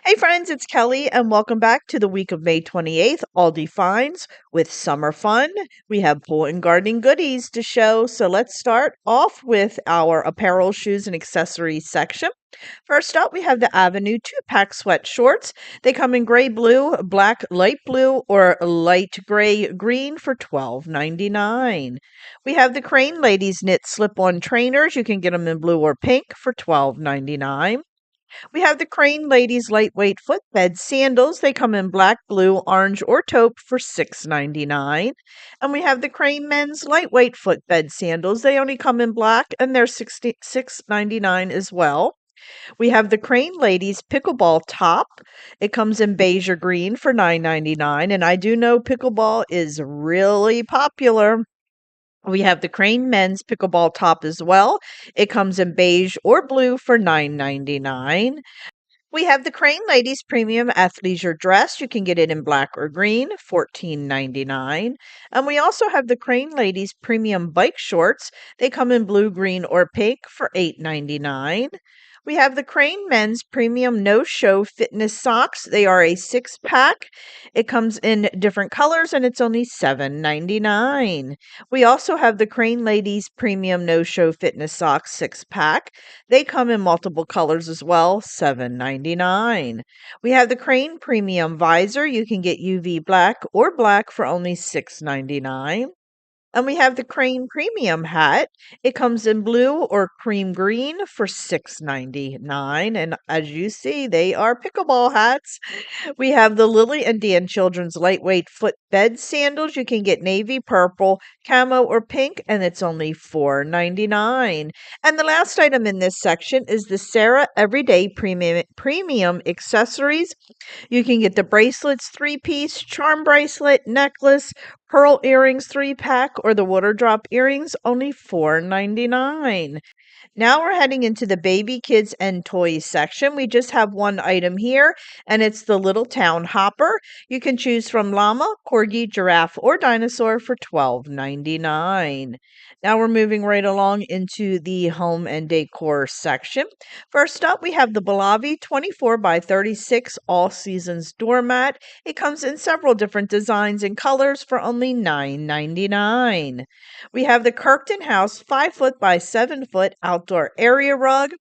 Hey friends, it's Kelly, and welcome back to the week of May 28th, Aldi Finds with summer fun. We have pool and gardening goodies to show, so let's start off with our apparel, shoes, and accessories section. First up, we have the Avenue 2-pack sweat shorts. They come in gray blue, black light blue, or light gray green for $12.99. We have the Crane Ladies knit slip-on trainers. You can get them in blue or pink for $12.99. We have the Crane Ladies lightweight footbed sandals. They come in black, blue, orange, or taupe for $6.99. And we have the Crane Men's lightweight footbed sandals. They only come in black and they're $6.99 as well. We have the Crane Ladies pickleball top. It comes in beige or green for $9.99. And I do know pickleball is really popular. We have the Crane Men's pickleball top as well. It comes in beige or blue for $9.99. We have the Crane Ladies Premium Athleisure Dress. You can get it in black or green, $14.99. And we also have the Crane Ladies Premium Bike Shorts. They come in blue, green, or pink for $8.99. We have the Crane Men's Premium No Show Fitness Socks. They are a 6-pack. It comes in different colors and it's only $7.99. We also have the Crane Ladies Premium No Show Fitness Socks 6-pack. They come in multiple colors as well, $7.99. We have the Crane Premium Visor. You can get UV black or black for only $6.99. And we have the Crane Premium hat. It comes in blue or cream green for $6.99. And as you see, they are pickleball hats. We have the Lily and Dan Children's lightweight footbed sandals. You can get navy, purple, camo, or pink, and it's only $4.99. And the last item in this section is the Sarah Everyday Premium Accessories. You can get the bracelets 3-piece, charm bracelet, necklace, pearl earrings 3-pack, or the water drop earrings, only $4.99. Now we're heading into the baby, kids, and toys section. We just have one item here, and it's the Little Town Hopper. You can choose from llama, corgi, giraffe, or dinosaur for $12.99. Now we're moving right along into the home and decor section. First up, we have the Balavi 24 by 36 All Seasons doormat. It comes in several different designs and colors for only $9.99. We have the Kirkton House 5-foot by 7-foot outdoor area rug.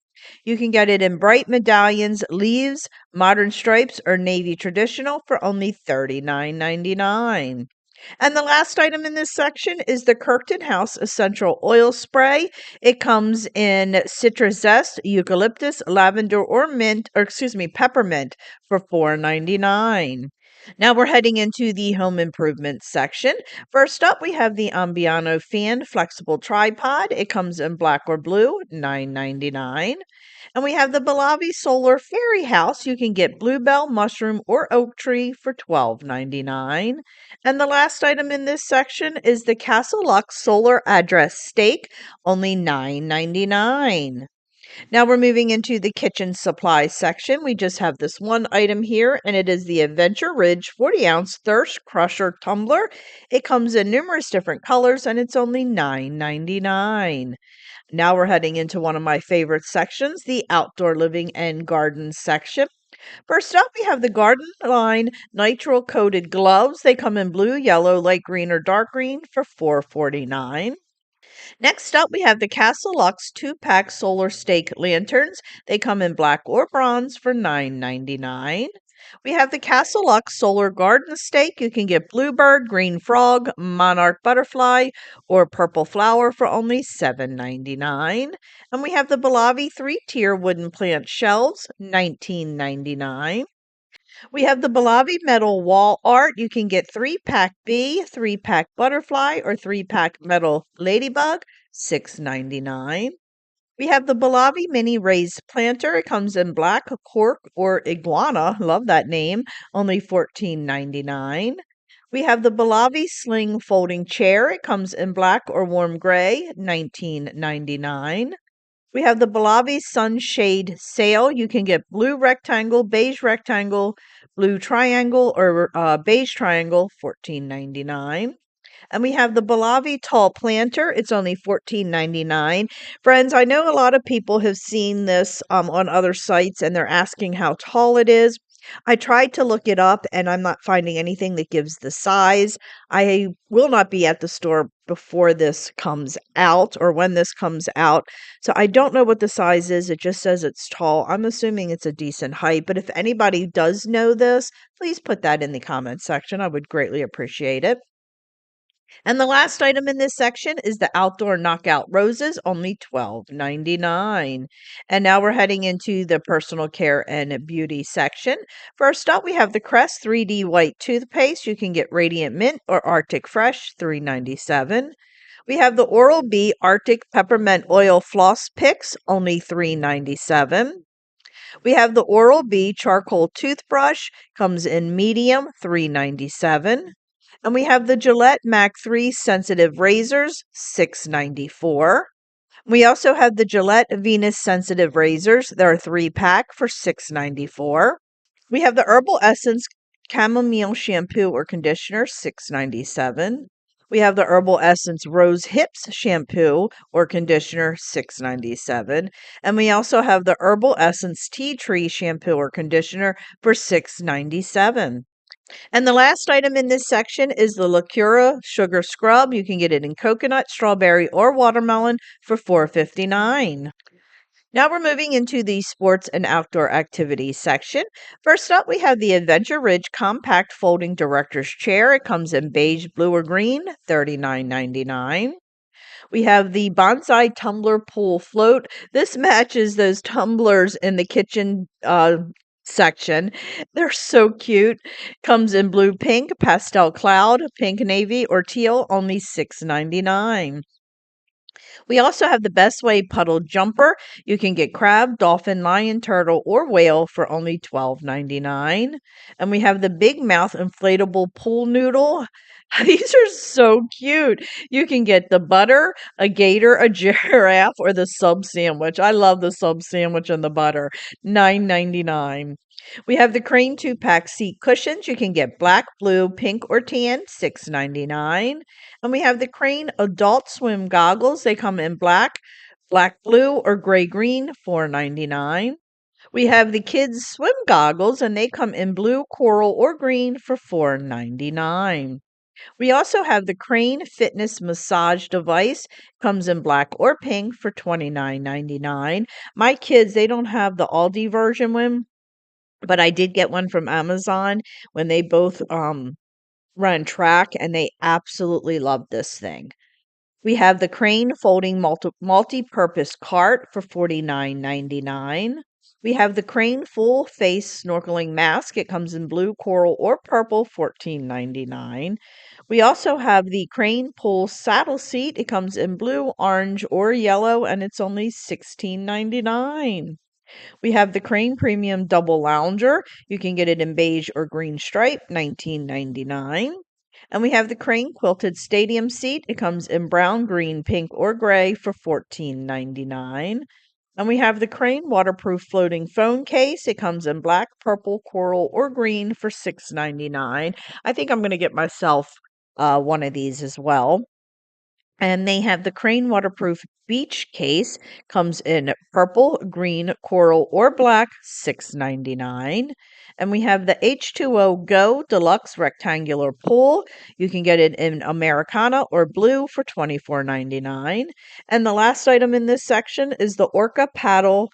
You can get it in bright medallions, leaves, modern stripes, or navy traditional for only $39.99. And the last item in this section is the Kirkton House Essential Oil Spray. It comes in citrus zest, eucalyptus, lavender, or peppermint for $4.99. Now we're heading into the home improvement section. First up, we have the Ambiano fan flexible tripod. It comes in black or blue, $9.99. And we have the Balavi Solar Fairy House. You can get bluebell, mushroom, or oak tree for $12.99. And the last item in this section is the Castle Lux Solar Address Stake, only $9.99. Now we're moving into the kitchen supply section. We just have this one item here, and it is the Adventure Ridge 40-ounce Thirst Crusher tumbler. It comes in numerous different colors, and it's only $9.99. Now we're heading into one of my favorite sections, the outdoor living and garden section. First up, we have the Garden Line nitrile coated gloves. They come in blue, yellow, light green, or dark green for $4.49. Next up, we have the Castle Lux 2-pack solar stake lanterns. They come in black or bronze for $9.99. We have the Castle Lux solar garden stake. You can get bluebird, green frog, monarch butterfly, or purple flower for only $7.99. And we have the Balavi 3-tier wooden plant shelves, $19.99. We have the Balavi metal wall art. You can get 3-pack bee, 3-pack butterfly, or 3-pack metal ladybug, $6.99. We have the Balavi mini raised planter. It comes in black, cork, or iguana. Love that name. Only $14.99. We have the Balavi sling folding chair. It comes in black or warm gray, $19.99. We have the Balavi Sunshade Sale. You can get blue rectangle, blue triangle, or beige triangle, $14.99. And we have the Balavi Tall Planter. It's only $14.99. Friends, I know a lot of people have seen this on other sites and they're asking how tall it is. I tried to look it up and I'm not finding anything that gives the size. I will not be at the store before this comes out or when this comes out. So I don't know what the size is. It just says it's tall. I'm assuming it's a decent height, but if anybody does know this, please put that in the comment section. I would greatly appreciate it. And the last item in this section is the outdoor knockout roses, only $12.99. And now we're heading into the personal care and beauty section. First up, we have the Crest 3D white toothpaste. You can get Radiant Mint or Arctic Fresh, $3.97. We have the Oral-B Arctic Peppermint Oil Floss Picks, only $3.97. We have the Oral-B charcoal toothbrush, comes in medium, $3.97. And we have the Gillette Mac 3 sensitive razors, $6.94. We also have the Gillette Venus sensitive razors. They're a 3-pack for $6.94. We have the Herbal Essence chamomile shampoo or conditioner, $6.97. We have the Herbal Essence Rose Hips shampoo or conditioner, $6.97. And we also have the Herbal Essence Tea Tree shampoo or conditioner for $6.97. And the last item in this section is the Lacura Sugar Scrub. You can get it in coconut, strawberry, or watermelon for $4.59. Now we're moving into the sports and outdoor activities section. First up, we have the Adventure Ridge Compact Folding Director's Chair. It comes in beige, blue, or green, $39.99. We have the Bonsai Tumbler Pool Float. This matches those tumblers in the kitchen section. They're so cute. Comes in blue, pink, pastel cloud, pink navy, or teal, only $6.99. We also have the Best Way Puddle Jumper. You can get crab, dolphin, lion, turtle, or whale for only $12.99. And we have the Big Mouth Inflatable Pool Noodle. These are so cute. You can get the butter, a gator, a giraffe, or the sub sandwich. I love the sub sandwich and the butter. $9.99. We have the Crane 2-pack seat cushions. You can get black, blue, pink, or tan, $6.99. And we have the Crane adult swim goggles. They come in black, black, blue, or gray green, $4.99. We have the kids swim goggles and they come in blue, coral, or green for $4.99. We also have the Crane Fitness Massage Device. Comes in black or pink for $29.99. My kids, they don't have the Aldi version one, but I did get one from Amazon when they both run track and they absolutely love this thing. We have the Crane Folding Multi-Purpose Cart for $49.99. We have the Crane Full Face Snorkeling Mask. It comes in blue, coral, or purple, $14.99. We also have the Crane Pull Saddle Seat. It comes in blue, orange, or yellow, and it's only $16.99. We have the Crane Premium Double Lounger. You can get it in beige or green stripe, $19.99. And we have the Crane Quilted Stadium Seat. It comes in brown, green, pink, or gray for $14.99. And we have the Crane Waterproof Floating Phone Case. It comes in black, purple, coral, or green for $6.99. I think I'm going to get myself one of these as well. And they have the Crane Waterproof Beach Case. Comes in purple, green, coral, or black, $6.99. And we have the H2O Go Deluxe Rectangular Pool. You can get it in Americana or blue for $24.99. And the last item in this section is the Orca Paddle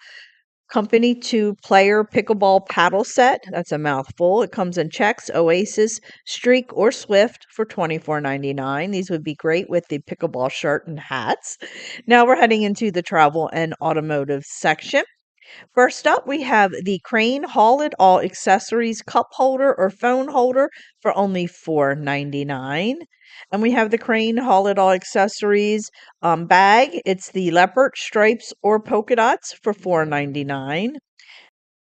Company 2 player pickleball paddle set. That's a mouthful. It comes in checks, Oasis, Streak, or Swift for $24.99. These would be great with the pickleball shirt and hats. Now we're heading into the travel and automotive section. First up, we have the Crane Haul It All Accessories cup holder or phone holder for only $4.99. And we have the Crane Haul It All Accessories bag. It's the leopard stripes or polka dots for $4.99.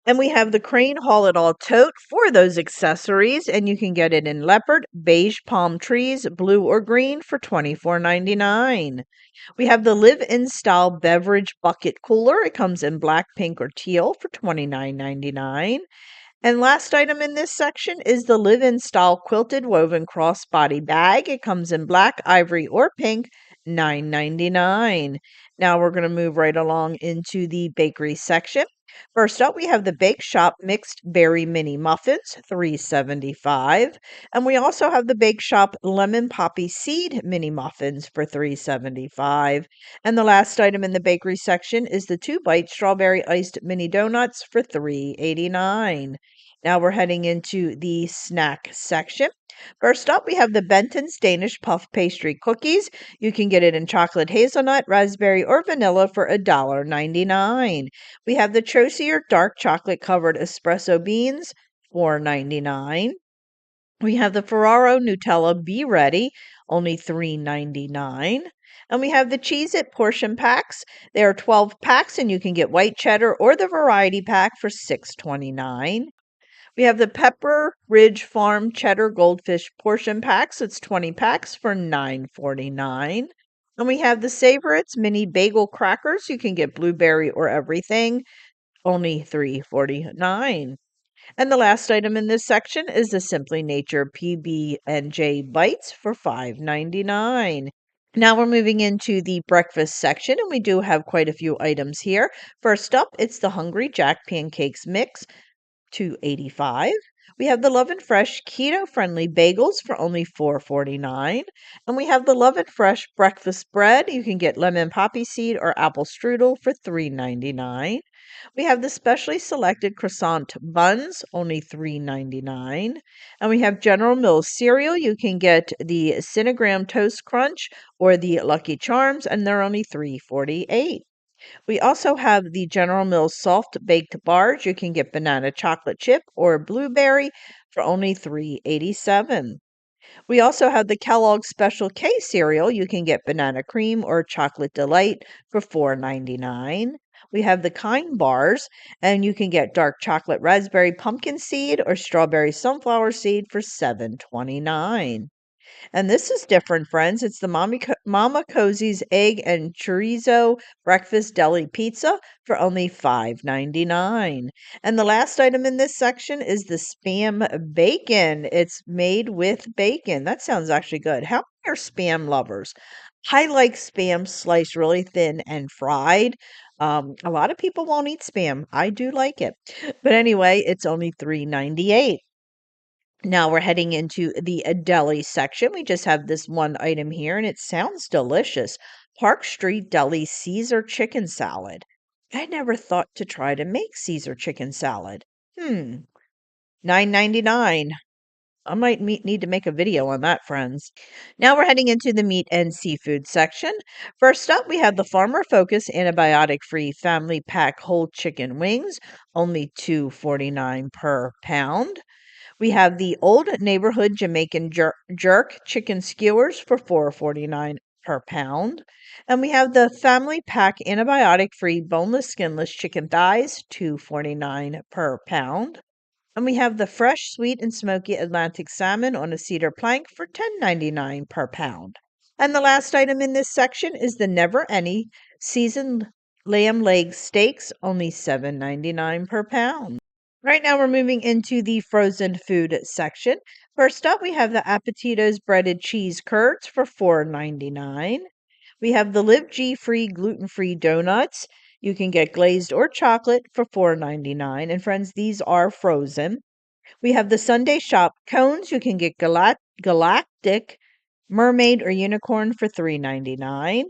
And we have the Crane Haul It All tote for those accessories, and you can get it in leopard, beige palm trees, blue or green for $24.99. We have the Live In Style Beverage Bucket Cooler. It comes in black, pink, or teal for $29.99. And last item in this section is the Live In Style Quilted Woven Crossbody Bag. It comes in black, ivory, or pink, $9.99. Now we're going to move right along into the bakery section. First up, we have the Bake Shop Mixed Berry Mini Muffins, 3.75, and we also have the Bake Shop Lemon Poppy Seed Mini Muffins for 3.75. And the last item in the bakery section is the 2-bite Strawberry Iced Mini Donuts for 3.89. Now we're heading into the snack section. First up, we have the Benton's Danish Puff Pastry Cookies. You can get it in chocolate hazelnut, raspberry, or vanilla for $1.99. We have the Chosier dark chocolate covered espresso beans, $4.99. We have the Ferraro Nutella Be Ready, only $3.99. And we have the Cheez It portion packs. There are 12 packs, and you can get white cheddar or the variety pack for $6.29. We have the Pepper Ridge Farm Cheddar Goldfish portion packs. It's 20 packs for $9.49. And we have the Savorites mini bagel crackers. You can get blueberry or everything, only $3.49. And the last item in this section is the Simply Nature PB&J Bites for $5.99. Now we're moving into the breakfast section, and we do have quite a few items here. First up, it's the Hungry Jack Pancakes Mix, $2.85. We have the Love and Fresh keto friendly bagels for only $4.49. And we have the Love and Fresh breakfast bread. You can get lemon poppy seed or apple strudel for $3.99. We have the specially selected croissant buns, only $3.99. And we have General Mills cereal. You can get the Cinegram Toast Crunch or the Lucky Charms, and they're only $3.48. We also have the General Mills soft baked bars. You can get banana chocolate chip or blueberry for only $3.87. We also have the Kellogg Special K cereal. You can get banana cream or chocolate delight for $4.99. We have the Kind bars, and you can get dark chocolate raspberry pumpkin seed or strawberry sunflower seed for $7.29. And this is different, friends. It's the Mama Cosie's egg and chorizo breakfast deli pizza for only $5.99. And the last item in this section is the Spam bacon. It's made with bacon. That sounds actually good. How many are Spam lovers? I like Spam sliced really thin and fried. A lot of people won't eat Spam. I do like it. But anyway, it's only $3.98. Now we're heading into the deli section. We just have this one item here, and it sounds delicious. Park Street Deli Caesar chicken salad. I never thought to try to make Caesar chicken salad. 9.99. I might need to make a video on that, friends. Now we're heading into the meat and seafood section. First up, we have the Farmer Focus antibiotic-free family pack whole chicken wings, only $2.49 per pound. We have the Old Neighborhood Jamaican Jerk chicken skewers for $4.49 per pound. And we have the Family Pack antibiotic-free boneless skinless chicken thighs, $2.49 per pound. And we have the fresh, sweet, and smoky Atlantic salmon on a cedar plank for $10.99 per pound. And the last item in this section is the Never Any seasoned lamb leg steaks, only $7.99 per pound. Right now, we're moving into the frozen food section. First up, we have the Appetitos breaded cheese curds for $4.99. We have the Live G free gluten free donuts. You can get glazed or chocolate for $4.99. And friends, these are frozen. We have the Sunday Shop cones. You can get galactic, mermaid, or unicorn for $3.99.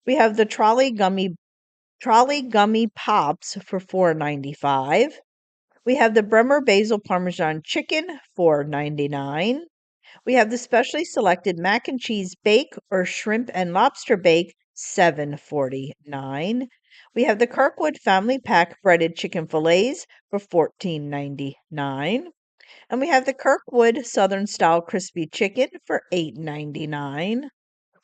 We have the trolley gummy pops for $4.95. We have the Bremer Basil Parmesan Chicken, $4.99. We have the specially selected mac and cheese bake or shrimp and lobster bake, $7.49. We have the Kirkwood Family Pack breaded chicken fillets for $14.99. And we have the Kirkwood Southern Style Crispy Chicken for $8.99.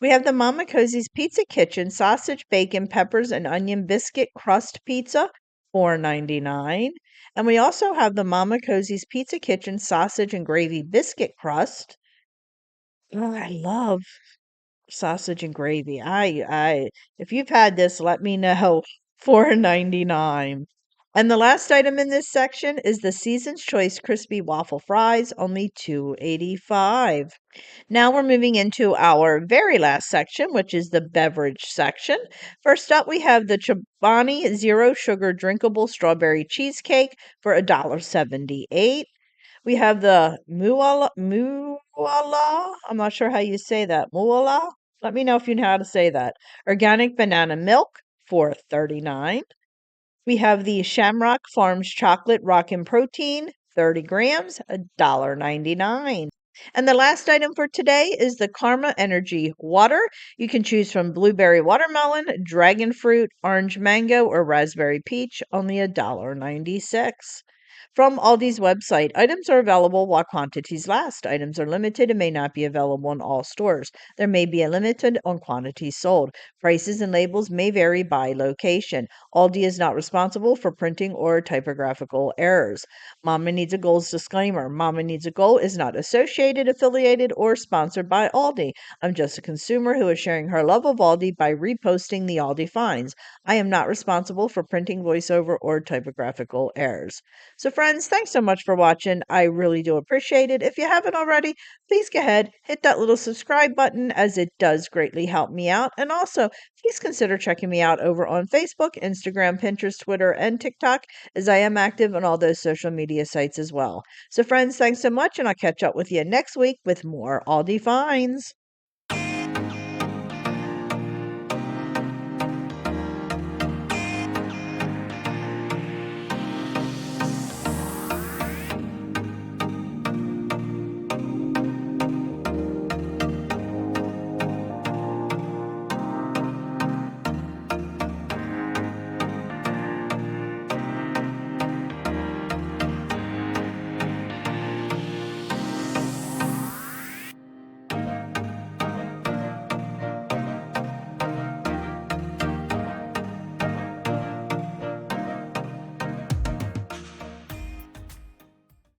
We have the Mama Cosie's Pizza Kitchen sausage, bacon, peppers, and onion biscuit crust pizza, $4.99. And we also have the Mama Cosie's Pizza Kitchen sausage and gravy biscuit crust. Oh, I love sausage and gravy. If you've had this, let me know. $4.99. And the last item in this section is the Season's Choice Crispy Waffle Fries, only $2.85. Now we're moving into our very last section, which is the beverage section. First up, we have the Chobani Zero Sugar Drinkable Strawberry Cheesecake for $1.78. We have the Muala. I'm not sure how you say that. Muala? Let me know if you know how to say that. Organic banana milk for 39. We have the Shamrock Farms chocolate rockin' protein, 30 grams, $1.99. And the last item for today is the Karma Energy water. You can choose from blueberry watermelon, dragon fruit, orange mango, or raspberry peach, only $1.96. From Aldi's website, items are available while quantities last. Items are limited and may not be available in all stores. There may be a limited on quantities sold. Prices and labels may vary by location. Aldi is not responsible for printing or typographical errors. Mama Needs a Goal's disclaimer. Mama Needs a Goal is not associated, affiliated, or sponsored by Aldi. I'm just a consumer who is sharing her love of Aldi by reposting the Aldi Finds. I am not responsible for printing, voiceover, or typographical errors. So, friends, thanks so much for watching. I really do appreciate it. If you haven't already, please go ahead, hit that little subscribe button as it does greatly help me out. And also, please consider checking me out over on Facebook, Instagram, Pinterest, Twitter, and TikTok, as I am active on all those social media sites as well. So, friends, thanks so much, and I'll catch up with you next week with more Aldi Finds.